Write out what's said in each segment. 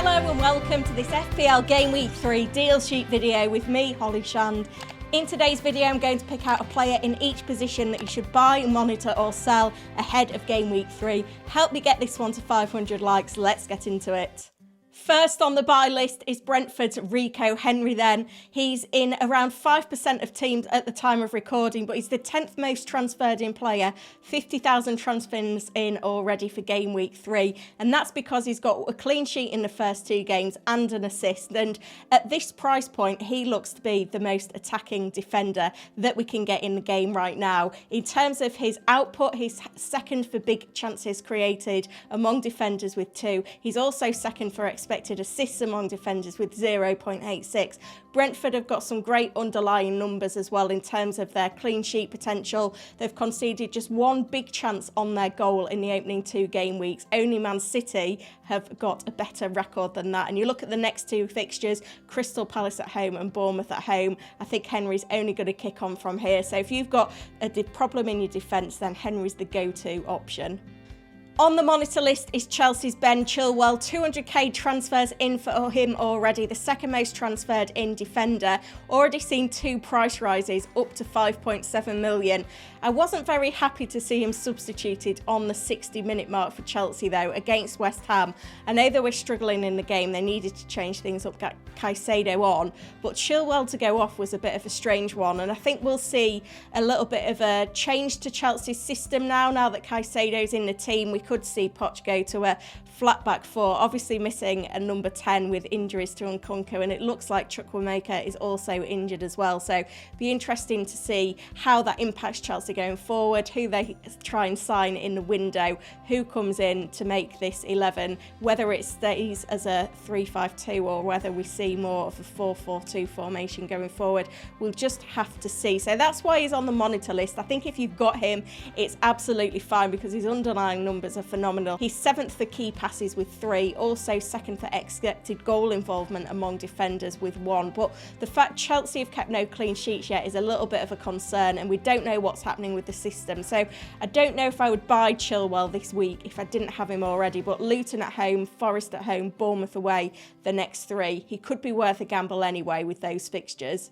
Hello and welcome to this FPL Game Week 3 deal sheet video with me, Holly Shand. In today's video, I'm going to pick out a player in each position that you should buy, monitor or sell ahead of Game Week 3. Help me get this one to 500 likes. Let's get into it. First on the buy list is Brentford's Rico Henry then. He's in around 5% of teams at the time of recording, but he's the 10th most transferred in player, 50,000 transfers in already for Game Week 3. And that's because he's got a clean sheet in the first 2 games and an assist. And at this price point, he looks to be the most attacking defender that we can get in the game right now. In terms of his output, he's second for big chances created among defenders with 2. He's also second for expected assists among defenders with 0.86. Brentford have got some great underlying numbers as well in terms of their clean sheet potential. They've conceded just 1 big chance on their goal in the opening 2 game weeks. Only Man City have got a better record than that. And you look at the next 2 fixtures, Crystal Palace at home and Bournemouth at home. I think Henry's only going to kick on from here. So if you've got a problem in your defence, then Henry's the go-to option. On the monitor list is Chelsea's Ben Chilwell. 200k transfers in for him already, the second most transferred in defender. Already seen 2 price rises up to 5.7 million. I wasn't very happy to see him substituted on the 60-minute mark for Chelsea though against West Ham. I know they were struggling in the game, they needed to change things up, get Caicedo on, but Chilwell to go off was a bit of a strange one, and I think we'll see a little bit of a change to Chelsea's system now that Caicedo's in the team. We could see Poch go to a flat back 4, obviously missing a number 10 with injuries to Nkunku, and it looks like Chukwuemeka is also injured as well, so be interesting to see how that impacts Chelsea going forward, who they try and sign in the window, who comes in to make this 11, whether it stays as a 3-5-2 or whether we see more of a 4-4-2 formation going forward. We'll just have to see. So that's why he's on the monitor list. I think if you've got him, it's absolutely fine because his underlying numbers are phenomenal. He's 7th for key passes with 3, also 2nd for expected goal involvement among defenders with 1. But the fact Chelsea have kept no clean sheets yet is a little bit of a concern, and we don't know what's happening with the system. So I don't know if I would buy Chilwell this week if I didn't have him already, but Luton at home, Forest at home, Bournemouth away, the next 3. He could be worth a gamble anyway with those fixtures.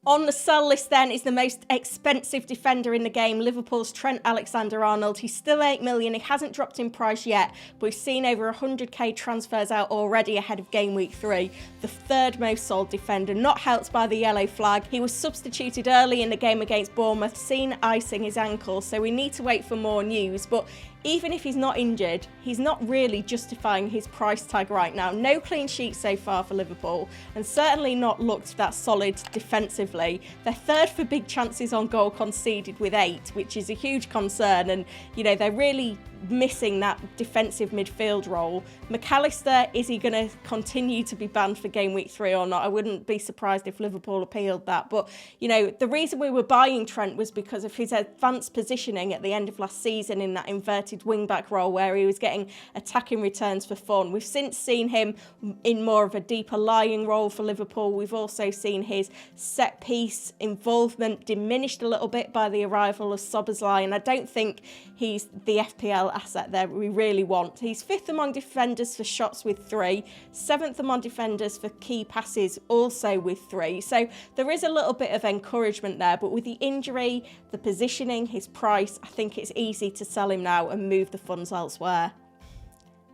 On the sell list then is the most expensive defender in the game, Liverpool's Trent Alexander-Arnold. He's still 8 million, he hasn't dropped in price yet, but we've seen over 100k transfers out already ahead of Game Week 3. The 3rd most sold defender, not helped by the yellow flag. He was substituted early in the game against Bournemouth, seen icing his ankle, so we need to wait for more news, but even if he's not injured, he's not really justifying his price tag right now. No clean sheets so far for Liverpool, and certainly not looked that solid defensively. They're 3rd for big chances on goal conceded with 8, which is a huge concern, and you know, they're really missing that defensive midfield role. McAllister, is he going to continue to be banned for Game Week 3 or not? I wouldn't be surprised if Liverpool appealed that, but you know, the reason we were buying Trent was because of his advanced positioning at the end of last season in that inverted wing-back role where he was getting attacking returns for fun. We've since seen him in more of a deeper lying role for Liverpool. We've also seen his set-piece involvement diminished a little bit by the arrival of Szoboszlai, and I don't think he's the FPL asset there we really want. He's 5th among defenders for shots with 3, 7th among defenders for key passes also with 3. So there is a little bit of encouragement there, but with the injury, the positioning, his price, I think it's easy to sell him now and move the funds elsewhere.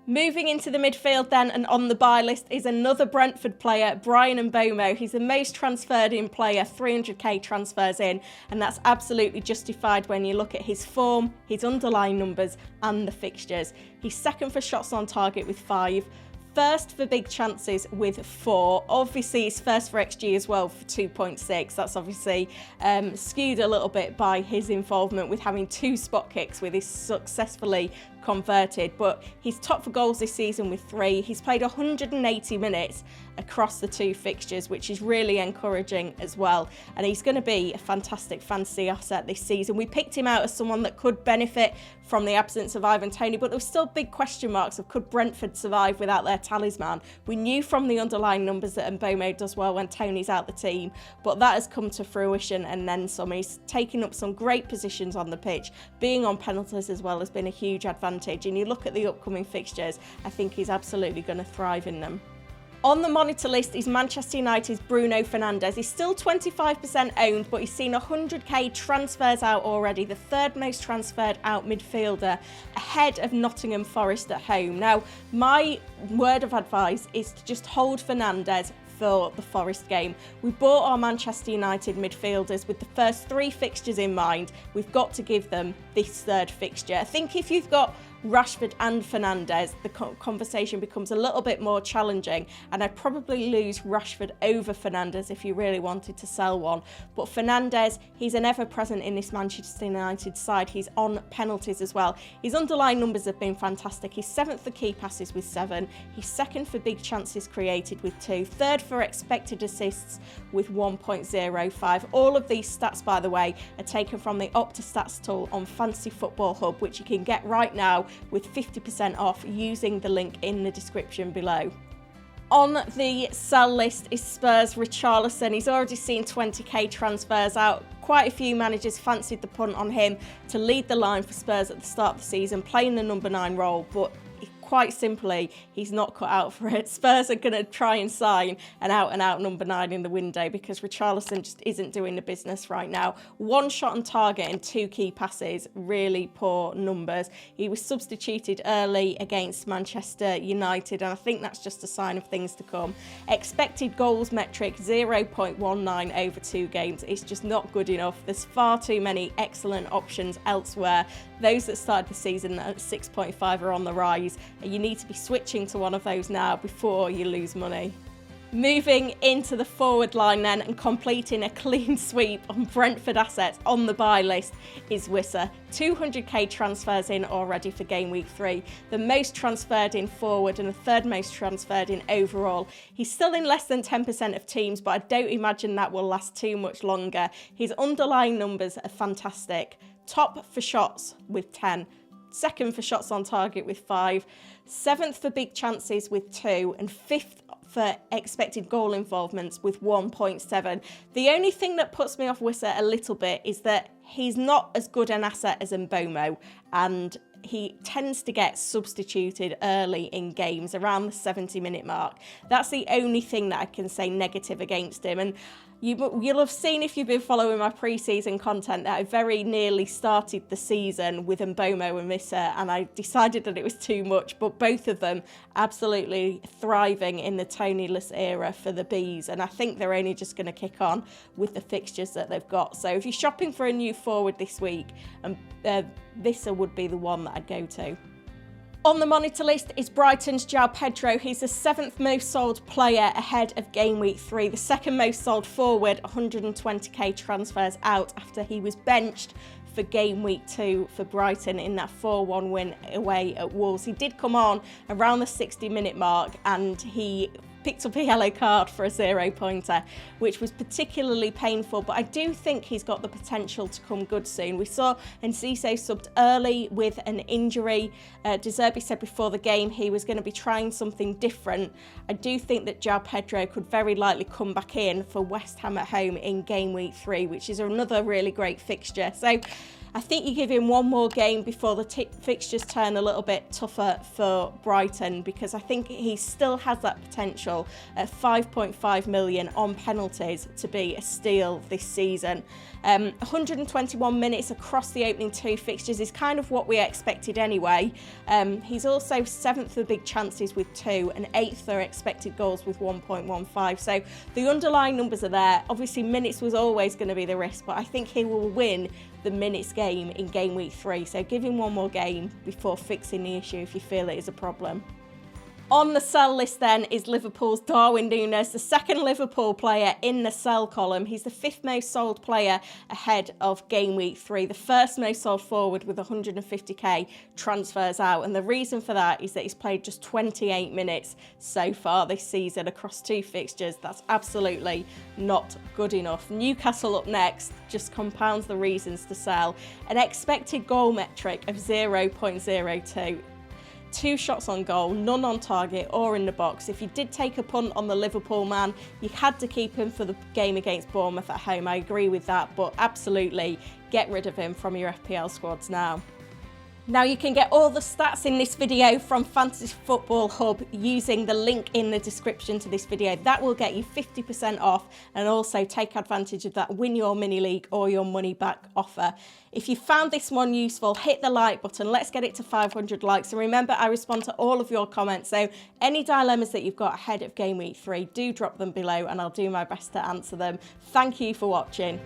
Moving into the midfield then, and on the buy list is another Brentford player, Bryan Mbeumo. He's the most transferred in player, 300k transfers in, and that's absolutely justified when you look at his form, his underlying numbers and the fixtures. He's 2nd for shots on target with 5, 1st for big chances with 4. Obviously, he's 1st for XG as well for 2.6. That's obviously skewed a little bit by his involvement with having 2 spot kicks with his successfully converted, but he's top for goals this season with 3. He's played 180 minutes across the 2 fixtures, which is really encouraging as well, and he's going to be a fantastic fantasy asset this season. We picked him out as someone that could benefit from the absence of Ivan Toney, but there were still big question marks of could Brentford survive without their talisman. We knew from the underlying numbers that Mbeumo does well when Toney's out the team, but that has come to fruition and then some. He's taken up some great positions on the pitch. Being on penalties as well has been a huge advantage advantage, and you look at the upcoming fixtures, I think he's absolutely going to thrive in them. On the monitor list is Manchester United's Bruno Fernandes. He's still 25% owned, but he's seen 100k transfers out already, the third most transferred out midfielder, ahead of Nottingham Forest at home. Now, my word of advice is to just hold Fernandes for the Forest game. We bought our Manchester United midfielders with the first 3 fixtures in mind. We've got to give them this third fixture. I think if you've got Rashford and Fernandes, the conversation becomes a little bit more challenging, and I'd probably lose Rashford over Fernandes if you really wanted to sell one. But Fernandes, he's an ever-present in this Manchester United side. He's on penalties as well. His underlying numbers have been fantastic. He's 7th for key passes with 7. He's 2nd for big chances created with 2. 3rd for expected assists with 1.05. All of these stats, by the way, are taken from the Opta Stats tool on Fantasy Football Hub, which you can get right now with 50% off using the link in the description below. On the sell list is Spurs' Richarlison. He's already seen 20k transfers out. Quite a few managers fancied the punt on him to lead the line for Spurs at the start of the season, playing the number 9 role, but quite simply, he's not cut out for it. Spurs are going to try and sign an out-and-out number 9 in the window because Richarlison just isn't doing the business right now. 1 shot on target and 2 key passes, really poor numbers. He was substituted early against Manchester United, and I think that's just a sign of things to come. Expected goals metric, 0.19 over 2 games. It's just not good enough. There's far too many excellent options elsewhere. Those that started the season at 6.5 are on the rise. You need to be switching to one of those now before you lose money. Moving into the forward line then and completing a clean sweep on Brentford assets on the buy list is Wissa. 200k transfers in already for game week 3. The most transferred in forward and the 3rd most transferred in overall. He's still in less than 10% of teams, but I don't imagine that will last too much longer. His underlying numbers are fantastic. Top for shots with 10. 2nd for shots on target with 5, 7th for big chances with 2, and 5th for expected goal involvements with 1.7. The only thing that puts me off Wissa a little bit is that he's not as good an asset as Mbomo, and he tends to get substituted early in games around the 70-minute mark. That's the only thing that I can say negative against him. And you'll have seen, if you've been following my pre-season content, that I very nearly started the season with Mbomo and Wissa, and I decided that it was too much, but both of them absolutely thriving in the Tonyless era for the Bees, and I think they're only just going to kick on with the fixtures that they've got. So if you're shopping for a new forward this week, Wissa would be the one that I'd go to. On the monitor list is Brighton's João Pedro. He's the 7th most sold player ahead of game week 3. The 2nd most sold forward, 120k transfers out after he was benched for game week 2 for Brighton in that 4-1 win away at Wolves. He did come on around the 60-minute mark and he picked up a yellow card for a 0-pointer, which was particularly painful, but I do think he's got the potential to come good soon. We saw Enciso subbed early with an injury. De Zerbi said before the game he was going to be trying something different. I do think that João Pedro could very likely come back in for West Ham at home in game week 3, which is another really great fixture. So I think you give him one more game before the fixtures turn a little bit tougher for Brighton, because I think he still has that potential at 5.5 million on penalties to be a steal this season. 121 minutes across the opening 2 fixtures is kind of what we expected anyway. He's also 7th for big chances with 2 and 8th for expected goals with 1.15. So the underlying numbers are there. Obviously minutes was always going to be the risk, but I think he will win the minutes game in game week 3. So give him one more game before fixing the issue if you feel it is a problem. On the sell list then is Liverpool's Darwin Núñez, the 2nd Liverpool player in the sell column. He's the 5th most sold player ahead of game week 3, the 1st most sold forward with 150k transfers out. And the reason for that is that he's played just 28 minutes so far this season across 2 fixtures. That's absolutely not good enough. Newcastle up next just compounds the reasons to sell. An expected goal metric of 0.02. 2 shots on goal, none on target or in the box. If you did take a punt on the Liverpool man, you had to keep him for the game against Bournemouth at home. I agree with that, but absolutely get rid of him from your FPL squads now. Now you can get all the stats in this video from Fantasy Football Hub using the link in the description to this video. That will get you 50% off and also take advantage of that win your mini league or your money back offer. If you found this one useful, hit the like button. Let's get it to 500 likes. And remember, I respond to all of your comments. So any dilemmas that you've got ahead of Game Week 3, do drop them below and I'll do my best to answer them. Thank you for watching.